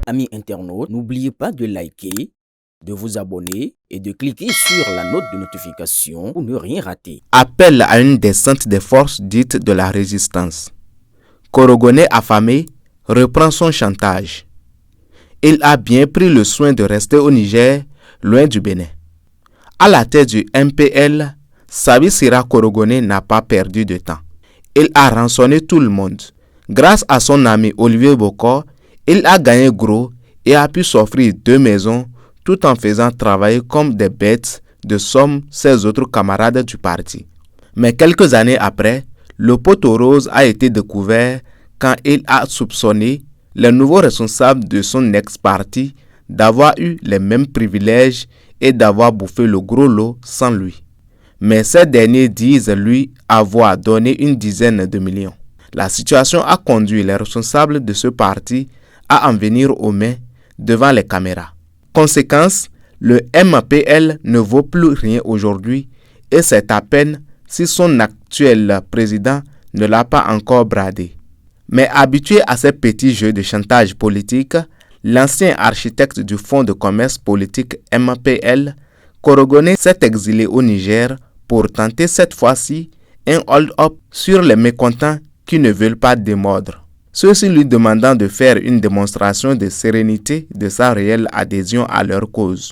Amis internautes, n'oubliez pas de liker, de vous abonner et de cliquer sur la note de notification pour ne rien rater. Appel à une descente des forces dites de la résistance. Korogoné affamé reprend son chantage. Il a bien pris le soin de rester au Niger, loin du Bénin. À la tête du MPL, Sabi Sira Korogoné n'a pas perdu de temps. Il a rançonné tout le monde. Grâce à son ami Olivier Bokor, il a gagné gros et a pu s'offrir 2 maisons tout en faisant travailler comme des bêtes de somme ses autres camarades du parti. Mais quelques années après, le poteau rose a été découvert quand il a soupçonné les nouveaux responsables de son ex-parti d'avoir eu les mêmes privilèges et d'avoir bouffé le gros lot sans lui. Mais ces derniers disent lui avoir donné une dizaine de millions. La situation a conduit les responsables de ce parti à en venir aux mains devant les caméras. Conséquence, le MPL ne vaut plus rien aujourd'hui et c'est à peine si son actuel président ne l'a pas encore bradé. Mais habitué à ces petits jeux de chantage politique, l'ancien architecte du Fonds de commerce politique MPL, Korogoné s'est exilé au Niger pour tenter cette fois-ci un hold-up sur les mécontents qui ne veulent pas démordre. Ceux-ci lui demandant de faire une démonstration de sérénité de sa réelle adhésion à leur cause.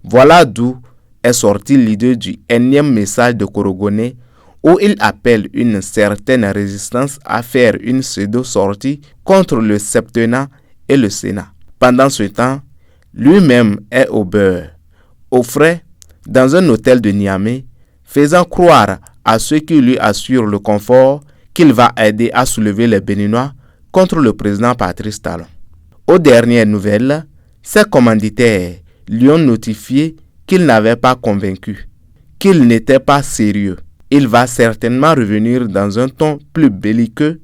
Voilà d'où est sorti l'idée du énième message de Korogoné où il appelle une certaine résistance à faire une pseudo-sortie contre le septennat et le Sénat. Pendant ce temps, lui-même est au beurre, au frais, dans un hôtel de Niamey, faisant croire à ceux qui lui assurent le confort qu'il va aider à soulever les Béninois contre le président Patrice Talon. Aux dernières nouvelles, ses commanditaires lui ont notifié qu'il n'avait pas convaincu, qu'il n'était pas sérieux. Il va certainement revenir dans un ton plus belliqueux,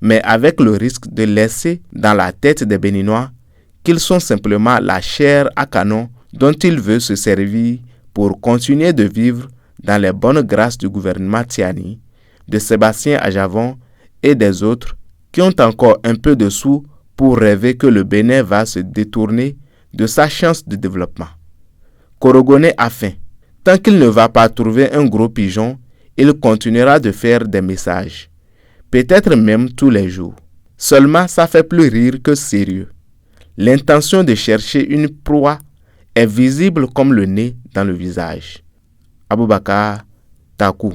mais avec le risque de laisser dans la tête des Béninois qu'ils sont simplement la chair à canon dont il veut se servir pour continuer de vivre dans les bonnes grâces du gouvernement Tiani, de Sébastien Ajavon et des autres qui ont encore un peu de sous pour rêver que le Bénin va se détourner de sa chance de développement. Korogoné a faim. Tant qu'il ne va pas trouver un gros pigeon, il continuera de faire des messages. Peut-être même tous les jours. Seulement, ça fait plus rire que sérieux. L'intention de chercher une proie est visible comme le nez dans le visage. Aboubakar Takou.